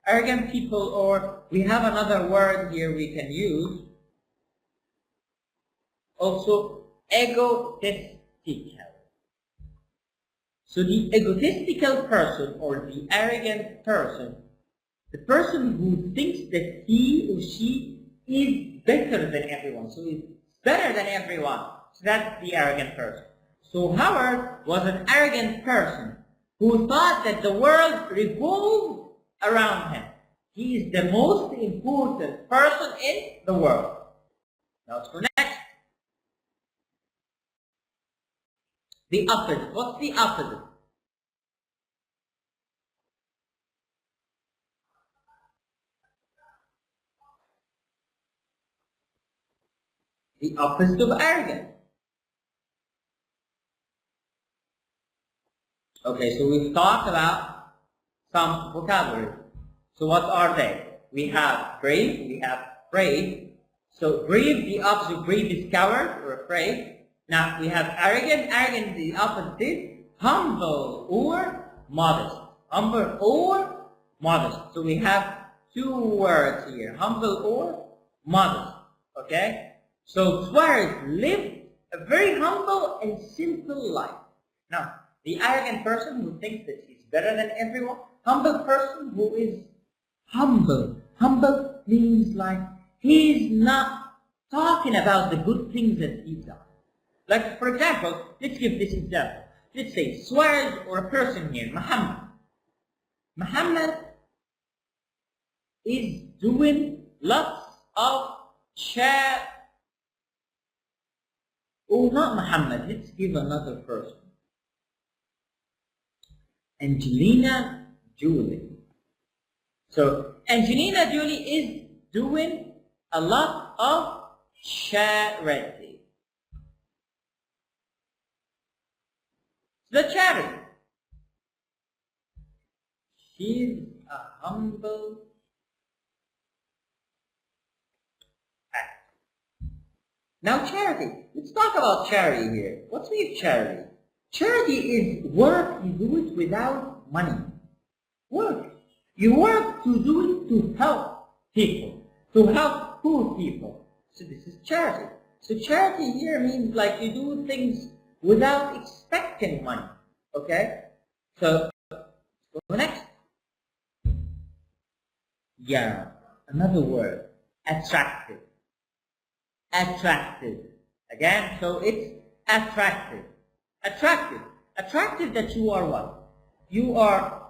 Arrogant people, or we have another word here we can use, also egotistical. So the egotistical person or the arrogant person, the person who thinks that he or she is better than everyone, so is better than everyone, so that's the arrogant person. So Howard was an arrogant person who thought that the world revolved around him. He is the most important person in the world. Now let's go next. The opposite. What's the opposite? The opposite of arrogant. Okay, so we've talked about some vocabulary. So what are they? We have brave, we have brave. So brave, the opposite of brave is coward or afraid. Now we have arrogant. Arrogant, the opposite is humble or modest. Humble or modest. So we have two words here, humble or modest. Okay? So Suarez lived a very humble and simple life. Now, the arrogant person who thinks that he's better than everyone, humble person who is humble. Humble means like he's not talking about the good things that he's done. Like, for example, let's give this example. Let's say Suarez or a person here, Muhammad. Muhammad is doing lots of Oh, not Muhammad. Let's give another person. Angelina Jolie. So Angelina Jolie is doing a lot of charity. The charity. She's a humble act. Now charity. Let's talk about charity here. What's with charity? Charity is work you do it without money. Work. You work to do it to help people, to help poor people. So this is charity. So charity here means like you do things without expecting money. Okay? So go next. Yeah, another word. Attractive. Attractive. Again, so it's attractive. Attractive. Attractive that you are what? You are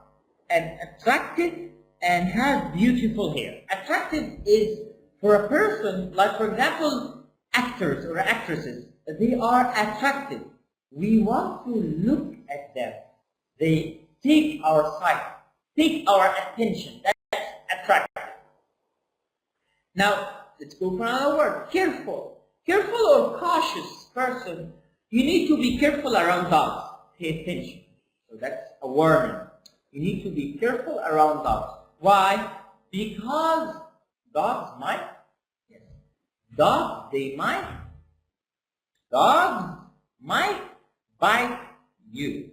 an attractive and have beautiful hair. Attractive is for a person, like for example, actors or actresses. They are attractive. We want to look at them. They take our sight, take our attention. That's attractive. Now, let's go for another word. Careful. Careful or cautious person. You need to be careful around dogs. Pay attention. So that's a warning. You need to be careful around dogs. Why? Because dogs might. Yes. Dogs might bite you.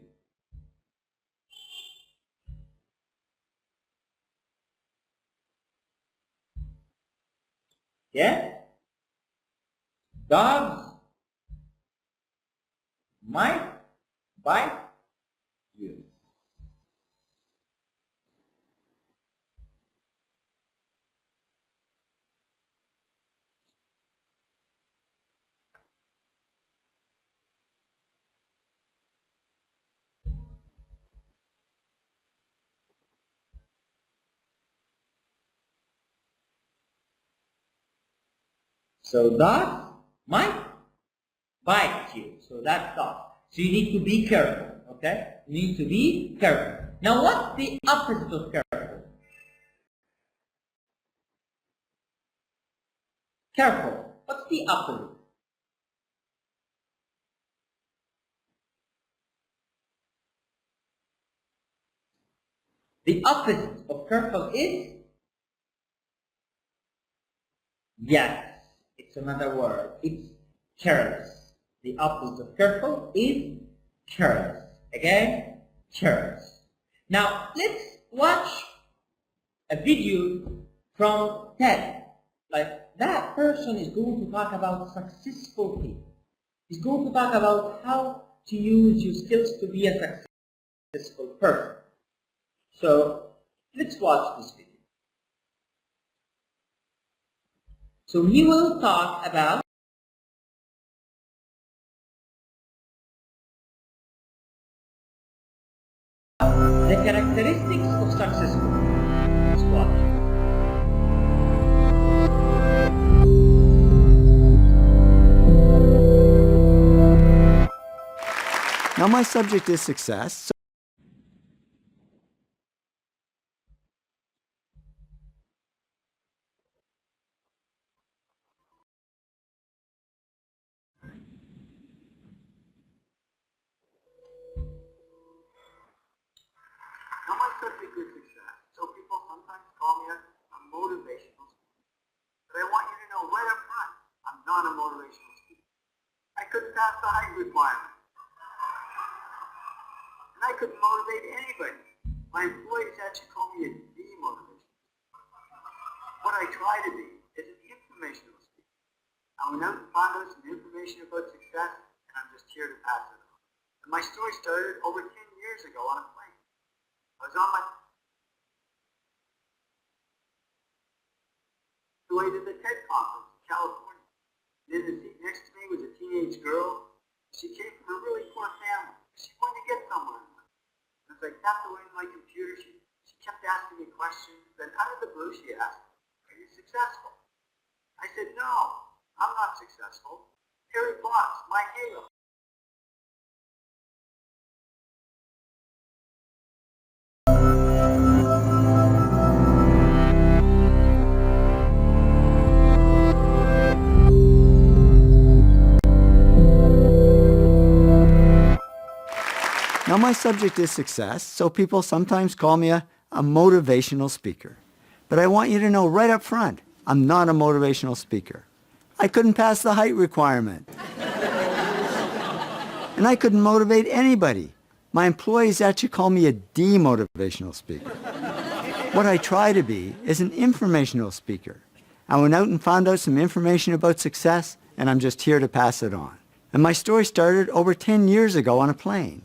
Yeah? Dogs might bite you. So dogs might bite you. So that's dog. So you need to be careful. Okay? You need to be careful. Now what's the opposite of careful? Careful. What's the opposite? The opposite of careful is? Yes. It's another word. It's careless. The opposite of careful is careless. Again, careless. Now let's watch a video from TED. Like, that person is going to talk about successful people. He's going to talk about how to use your skills to be a successful person. So let's watch this video. So he will talk about the characteristics of successful people. Let's watch. Now my subject is success. Now my subject is success, so people sometimes call me a motivational speaker. But I want you to know right up front, I'm not a motivational speaker. I couldn't pass the height requirement. And I couldn't motivate anybody. My employees actually call me a demotivational speaker. What I try to be is an informational speaker. I went out and found out some information about success, and I'm just here to pass it on. And my story started over 10 years ago on a plane. I was on my way to the TED conference in California. And in the seat next to me was a teenage girl. She came from a really poor family. She wanted to get somewhere in life. As I tapped away on my computer, she kept asking me questions. Then out of the blue, she asked, "Are you successful?" I said, "No, I'm not successful. Terry Fox, my hero." Now my subject is success, so people sometimes call me a motivational speaker. But I want you to know right up front, I'm not a motivational speaker. I couldn't pass the height requirement. And I couldn't motivate anybody. My employees actually call me a demotivational speaker. What I try to be is an informational speaker. I went out and found out some information about success, and I'm just here to pass it on. And my story started over 10 years ago on a plane.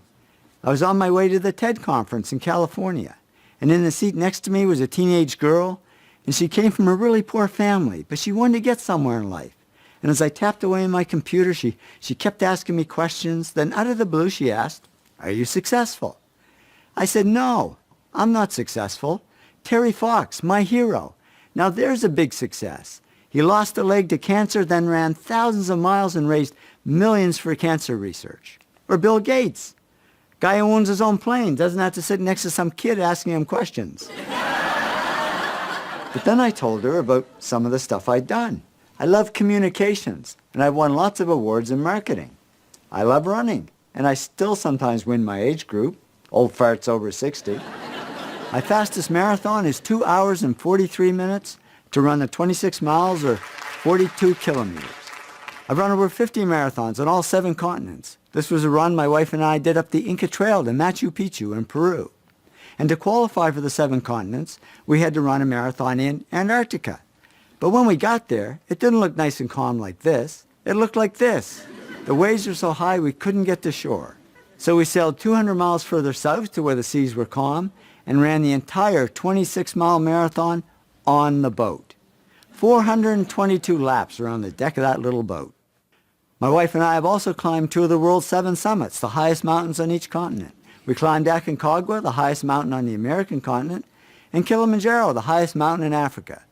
I was on my way to the TED conference in California, and in the seat next to me was a teenage girl, and she came from a really poor family, but she wanted to get somewhere in life. And as I tapped away on my computer, she kept asking me questions. Then out of the blue, she asked, "Are you successful?" I said, "No, I'm not successful. Terry Fox, my hero. Now there's a big success. He lost a leg to cancer, then ran thousands of miles and raised millions for cancer research." Or Bill Gates. Guy who owns his own plane, doesn't have to sit next to some kid asking him questions. But then I told her about some of the stuff I'd done. I love communications, and I've won lots of awards in marketing. I love running, and I still sometimes win my age group, old farts over 60. My fastest marathon is 2 hours and 43 minutes to run the 26 miles or 42 kilometers. I've run over 50 marathons on all 7 continents. This was a run my wife and I did up the Inca Trail to Machu Picchu in Peru. And to qualify for the 7 continents, we had to run a marathon in Antarctica. But when we got there, it didn't look nice and calm like this. It looked like this. The waves were so high we couldn't get to shore. So we sailed 200 miles further south to where the seas were calm and ran the entire 26-mile marathon on the boat. 422 laps around the deck of that little boat. My wife and I have also climbed 2 of the world's 7 summits, the highest mountains on each continent. We climbed Aconcagua, the highest mountain on the American continent, and Kilimanjaro, the highest mountain in Africa.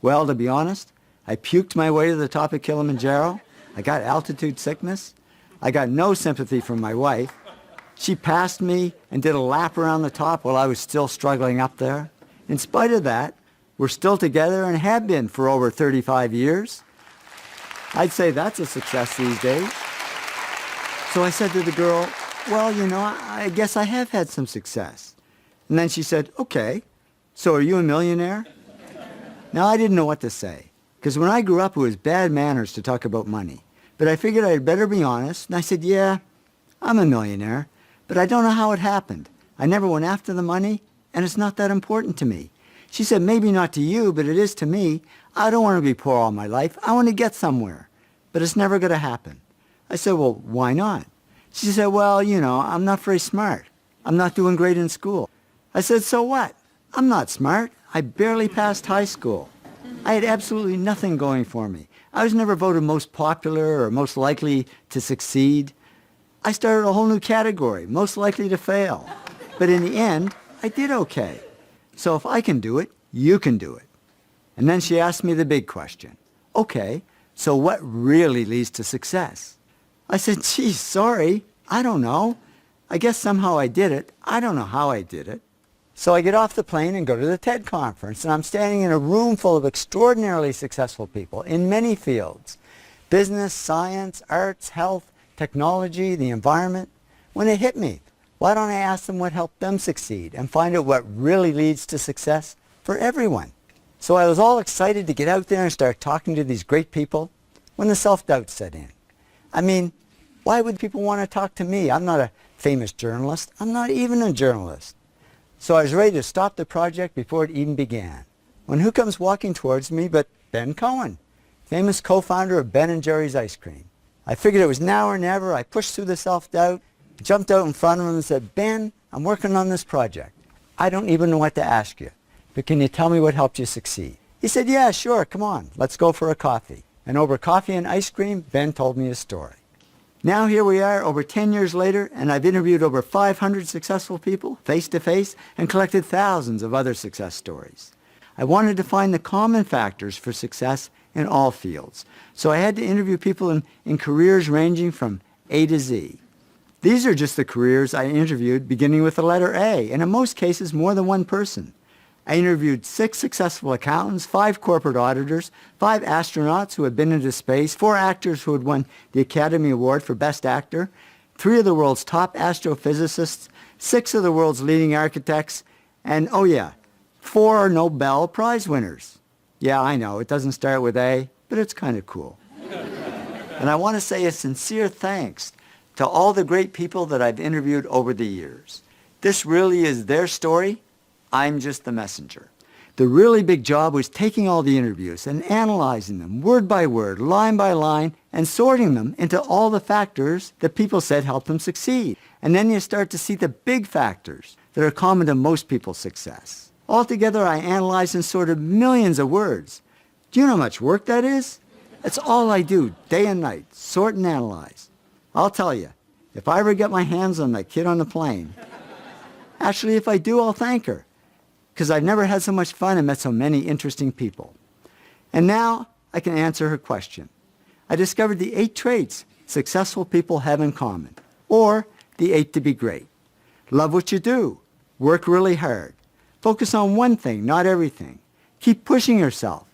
Well, to be honest, I puked my way to the top of Kilimanjaro. I got altitude sickness. I got no sympathy from my wife. She passed me and did a lap around the top while I was still struggling up there. In spite of that, we're still together and have been for over 35 years. I'd say that's a success these days. So I said to the girl, "Well, you know, I guess I have had some success." And then she said, "Okay, so are you a millionaire?" Now, I didn't know what to say, because when I grew up, it was bad manners to talk about money. But I figured I'd better be honest, and I said, "Yeah, I'm a millionaire, but I don't know how it happened. I never went after the money, and it's not that important to me." She said, maybe not to you, but it is to me. I don't want to be poor all my life. I want to get somewhere, but it's never going to happen. I said, well, why not? She said, well, you know, I'm not very smart. I'm not doing great in school. I said, so what? I'm not smart. I barely passed high school. I had absolutely nothing going for me. I was never voted most popular or most likely to succeed. I started a whole new category, most likely to fail. But in the end, I did okay. So if I can do it, you can do it. And then she asked me the big question. Okay, so what really leads to success? I said, geez, sorry, I don't know. I guess somehow I did it. I don't know how I did it. So I get off the plane and go to the TED conference, and I'm standing in a room full of extraordinarily successful people in many fields: business, science, arts, health, technology, the environment. When it hit me, why don't I ask them what helped them succeed and find out what really leads to success for everyone? So I was all excited to get out there and start talking to these great people when the self-doubt set in. I mean, why would people want to talk to me? I'm not a famous journalist. I'm not even a journalist. So I was ready to stop the project before it even began, when who comes walking towards me but Ben Cohen, famous co-founder of Ben & Jerry's Ice Cream. I figured it was now or never. I pushed through the self-doubt, jumped out in front of him and said, Ben, I'm working on this project. I don't even know what to ask you, but can you tell me what helped you succeed? He said, yeah, sure, come on, let's go for a coffee. And over coffee and ice cream, Ben told me his story. Now here we are over 10 years later, and I've interviewed over 500 successful people face-to-face and collected thousands of other success stories. I wanted to find the common factors for success in all fields, so I had to interview people in careers ranging from A to Z. These are just the careers I interviewed, beginning with the letter A, and in most cases more than one person. I interviewed 6 successful accountants, 5 corporate auditors, 5 astronauts who had been into space, 4 actors who had won the Academy Award for Best Actor, 3 of the world's top astrophysicists, 6 of the world's leading architects, and, oh yeah, 4 Nobel Prize winners. Yeah, I know, it doesn't start with A, but it's kind of cool. And I want to say a sincere thanks to all the great people that I've interviewed over the years. This really is their story. I'm just the messenger. The really big job was taking all the interviews and analyzing them word by word, line by line, and sorting them into all the factors that people said helped them succeed. And then you start to see the big factors that are common to most people's success. Altogether, I analyzed and sorted millions of words. Do you know how much work that is? That's all I do, day and night, sort and analyze. I'll tell you, if I ever get my hands on that kid on the plane, actually, if I do, I'll thank her, because I've never had so much fun and met so many interesting people. And now I can answer her question. I discovered the 8 traits successful people have in common, or the 8 to be great. Love what you do. Work really hard. Focus on one thing, not everything. Keep pushing yourself.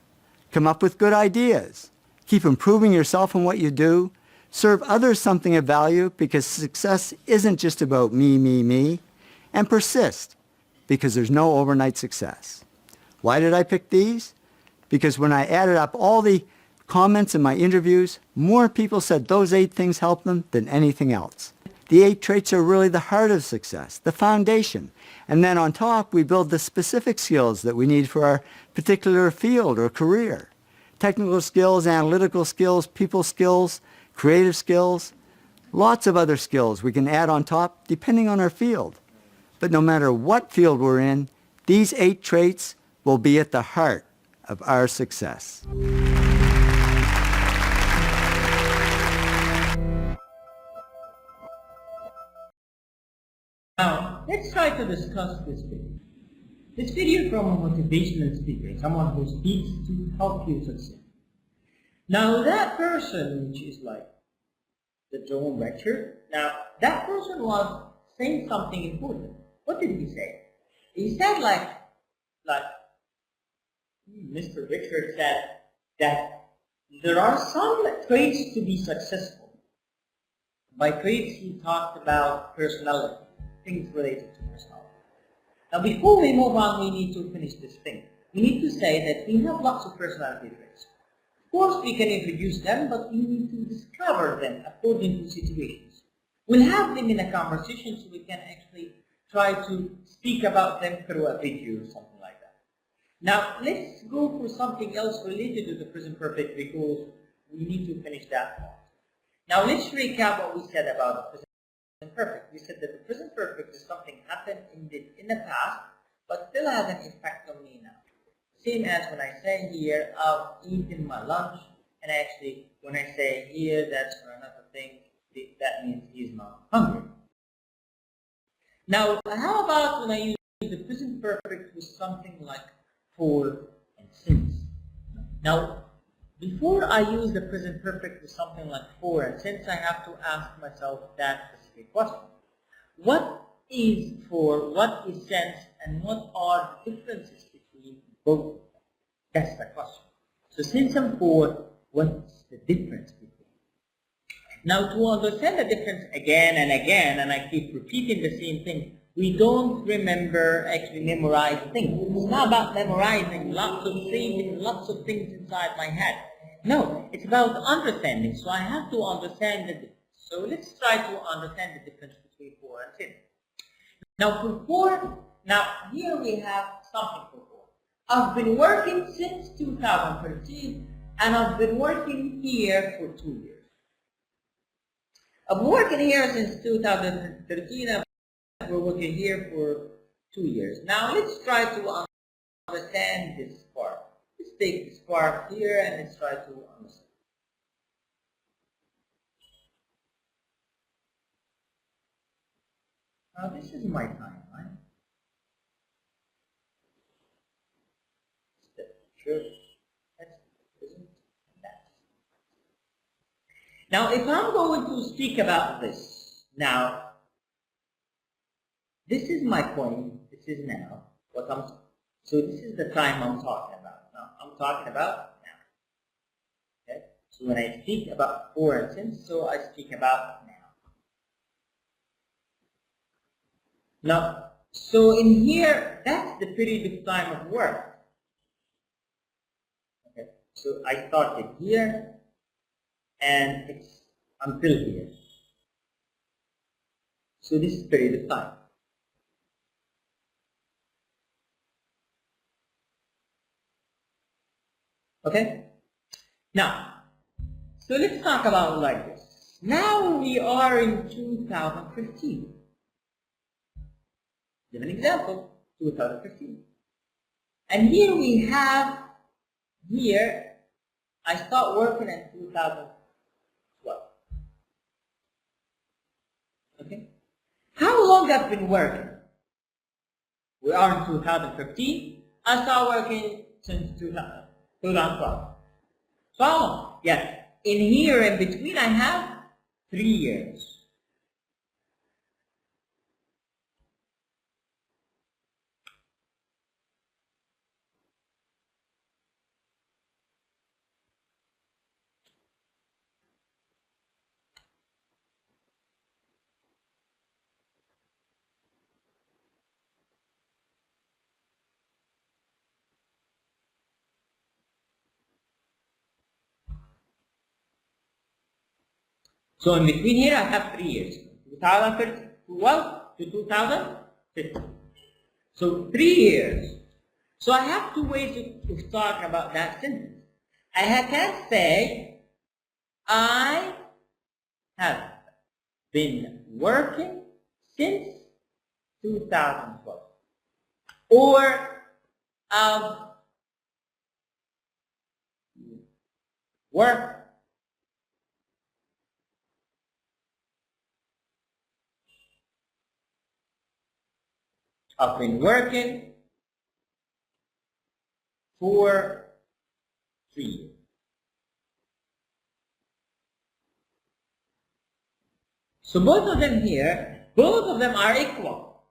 Come up with good ideas. Keep improving yourself in what you do. Serve others something of value, because success isn't just about me, me, me. And persist, because there's no overnight success. Why did I pick these? Because when I added up all the comments in my interviews, more people said those 8 things helped them than anything else. The 8 traits are really the heart of success, the foundation. And then on top, we build the specific skills that we need for our particular field or career. Technical skills, analytical skills, people skills, creative skills, lots of other skills we can add on top depending on our field. But no matter what field we're in, these 8 traits will be at the heart of our success. Now, let's try to discuss this video. This video from a motivational speaker, someone who speaks to help you succeed. Now, that person, which is like the drone lecture, now, that person was saying something important. What did he say? He said like Mr. Richard said that there are some traits to be successful. By traits, he talked about personality, things related to personality. Now, before we move on, we need to finish this thing. We need to say that we have lots of personality traits. Of course, we can introduce them, but we need to discover them according to situations. We'll have them in a conversation so we can actually try to speak about them through a video or something like that. Now let's go for something else related to the present perfect because we need to finish that part. Now let's recap what we said about the present perfect. We said that the present perfect is something happened in the past but still has an effect on me now. Same as when I say here, I've eaten my lunch, and actually when I say here, that's for another thing, that means he's not hungry. Now how about when I use the present perfect with something like for and since? Now before I use the present perfect with something like for and since, I have to ask myself that specific question. What is for, what is since, and what are the differences between both? That's the question. So since and for, what's the difference between? Now to understand the difference again and again, and I keep repeating the same thing, we don't actually memorize things. It's not about memorizing saving lots of things inside my head. No, it's about understanding. So I have to understand the difference. So let's try to understand the difference between for and since. Now for for, now here we have something for for. I've been working since 2013 and I've been working here for 2 years. I've been working here since 2013. We're working here for 2 years. Now let's try to understand this part. Let's take this part here and let's try to understand. Now this is my timeline. Sure. That's isn't that. Now if I'm going to speak about this now, this is my point. This is now what I'm. So this is the time I'm talking about. Now I'm talking about now. Okay. So when I speak about for and since, so I speak about now. Now, so in here, that's the period of time of work. Okay. So I started here, and it's until here. So this is period of time. Okay? Now, so let's talk about like this. Now we are in 2015. Give an example, 2015. And here we have, here, I start working in 2012. Okay? How long I've been working? We are in 2015. I start working since 2012. So how long? Yes. In here in between I have 3 years. So in between here I have 3 years. 2012 to 2015. So 3 years. So I have two ways of talking about that sentence. I can say I have been working since 2012. Or I've worked I've been working for 3 years. So both of them here, both of them are equal.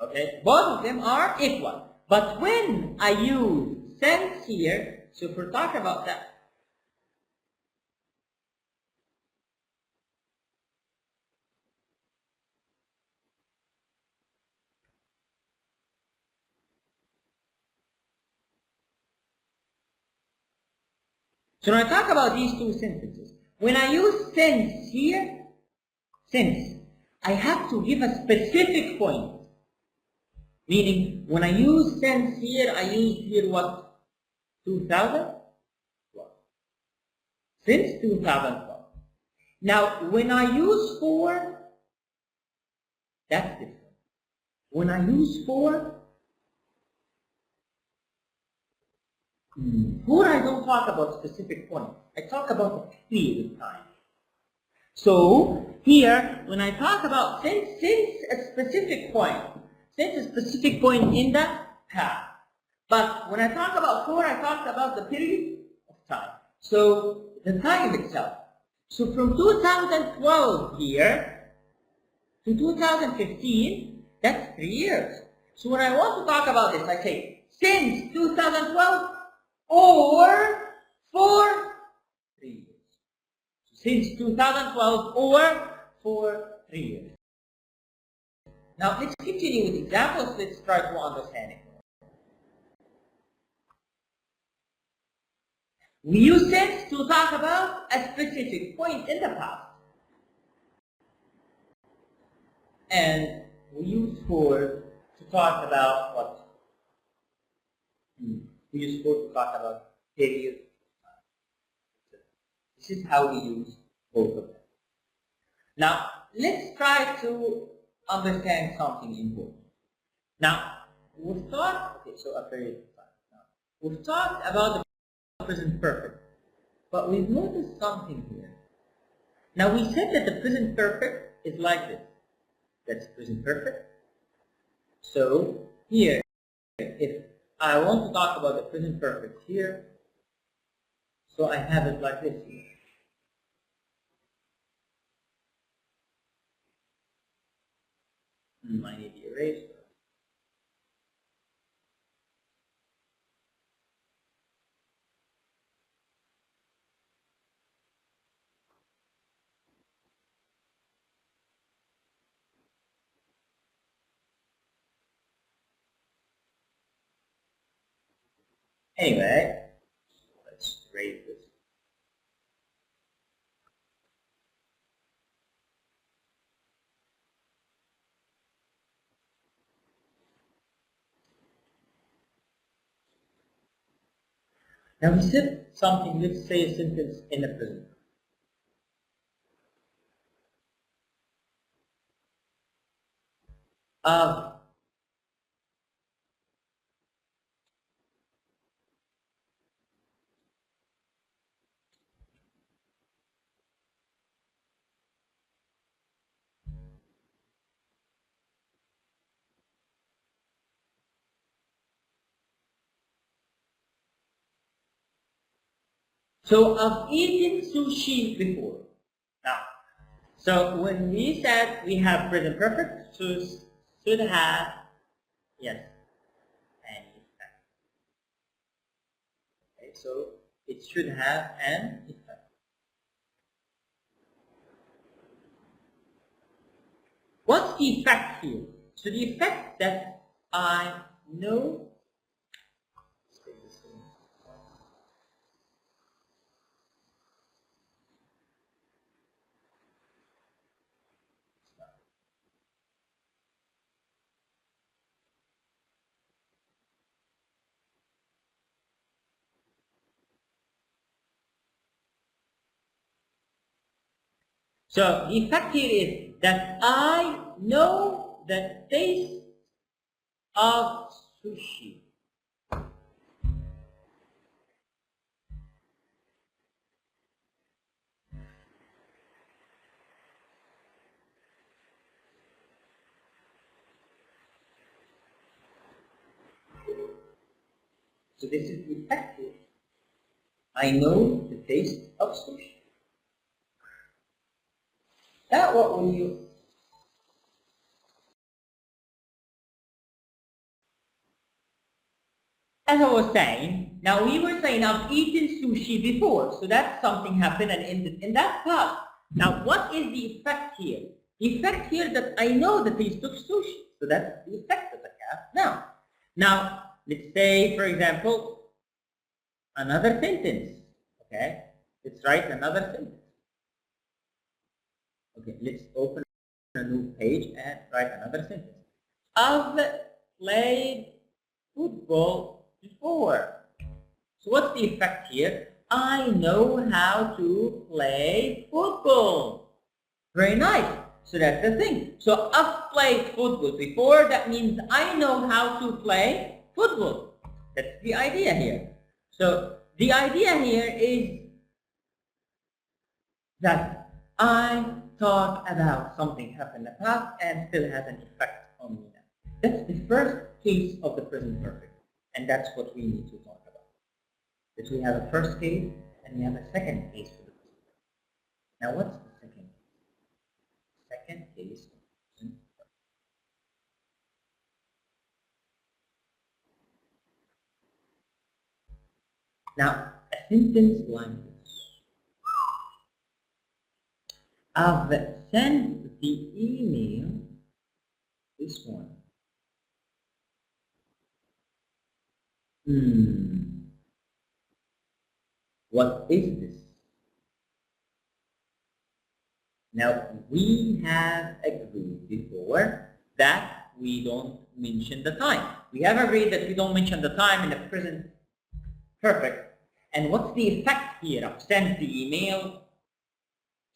Okay, both of them are equal. But when I use since here, so if we're talking about that, so when I talk about these two sentences, when I use since here, since, I have to give a specific point. Meaning, when I use since here, I use here what? 2012. Since 2012. Now, when I use for, that's different. When I use for I don't talk about specific point. I talk about a period of time. So here, when I talk about since a specific point in the past. But when I talk about for, I talk about the period of time. So the time itself. So from 2012 here to 2015, that's 3 years. So when I want to talk about this, I say since 2012 or for 3 years. Since 2012 or for 3 years. Now let's continue with examples. Let's try to understand it. We use since to talk about a specific point in the past. And we use for to talk about what? We use for to talk about period. This is how we use both of them. Now, let's try to understand something important. Now, we've talked, okay, so a period of time. Now, we've talked about the present perfect, but we've noticed something here. Now, we said that the present perfect is like this. That's present perfect. So, here, if I want to talk about the present perfect here, so I have it like this here. I need the eraser. Anyway, let's erase this. Now we said something, let's say a sentence in the present. So I've eaten sushi before. Now, so when we said we have present perfect, so should have, yes, an effect. Okay, so it should have an effect. What's the effect here? So the effect that I know. So the effect here is that I know the taste of sushi. So this is the effect here. I know the taste of sushi. That what will you? As I was saying, now we were saying I've eaten sushi before, so that's something happened and in that past. Now what is the effect here? The effect here that I know the taste of sushi. So that's the effect that I have now. Let's say, for example, another sentence. Okay, let's write another sentence. Okay, let's open a new page and write another sentence. I've played football before. So what's the effect here? I know how to play football. Very nice. So that's the thing. So I've played football before. That means I know how to play football. That's the idea here. So the idea here is that I talk about something happened in the past and still has an effect on me now. That's the first case of the present perfect. And that's what we need to talk about. That we have a first case and we have a second case for the present perfect. Now what's the second case? Second case of the present perfect. Now a sentence like this. I've sent the email, this one. What is this? Now, we have agreed before that we don't mention the time. We have agreed that we don't mention the time in the present perfect. And what's the effect here of send the email?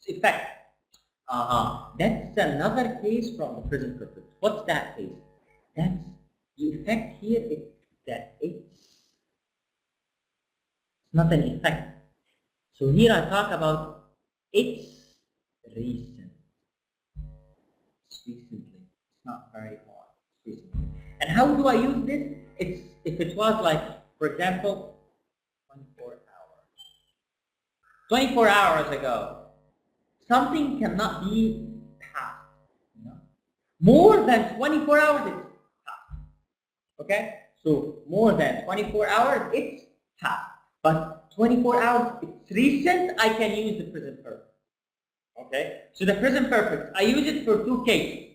Effect. That's another case from the present perfect. What's that case? That's the effect here is that it's not an effect. So here I talk about it's recent. It's recently. It's not very hard. It's recently. And how do I use this? It's if it was like, for example, 24 hours. 24 hours ago. Something cannot be past. You know? More than 24 hours, it's past. Okay? So more than 24 hours, it's past. But 24 hours, it's recent, I can use the present perfect. Okay? So the present perfect, I use it for two cases.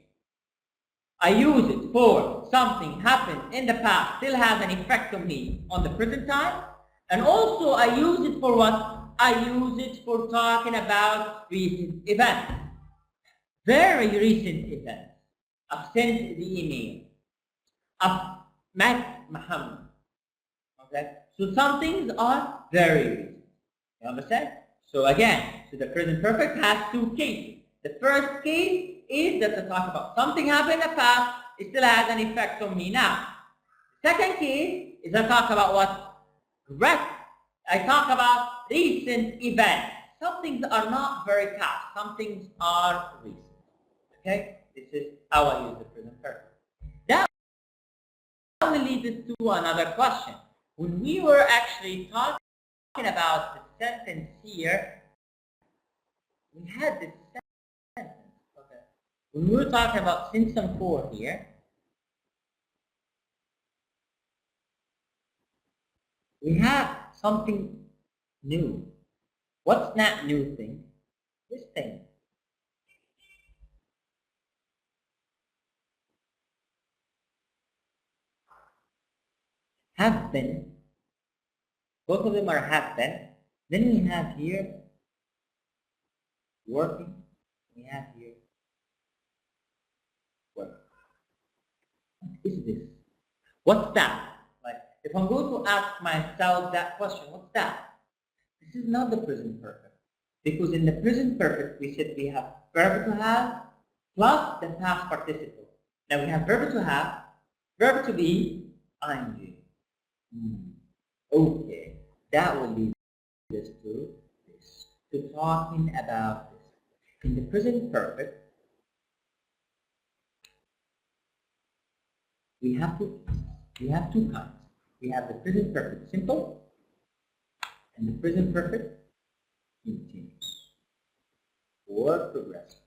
I use it for something happened in the past, still has an effect on me on the present time. And also I use it for what? I use it for talking about recent events. Very recent events. I've sent the email. I've met Muhammad. Okay? So some things are very recent. You understand? So again, so the present perfect has two cases. The first case is that I talk about something happened in the past, it still has an effect on me now. The second case is I talk about what? I talk about recent events. Some things are not very past, some things are recent. Okay? This is how I use the present perfect. That will lead us to another question. When we were actually talking about the sentence here, we had this sentence. Okay. When we were talking about symptom 4 here, we have something new. What's that new thing? This thing. Have been. Both of them are have been. Then we have here working. We have here work. What is this? What's that? Like, if I'm going to ask myself that question, what's that? This is not the present perfect. Because in the present perfect, we said we have verb to have plus the past participle. Now we have verb to have, verb to be, ing. Okay, that will lead us to this, to talking about this. In the present perfect, we have two kinds. We have the present perfect simple and the present perfect continuous or progressive.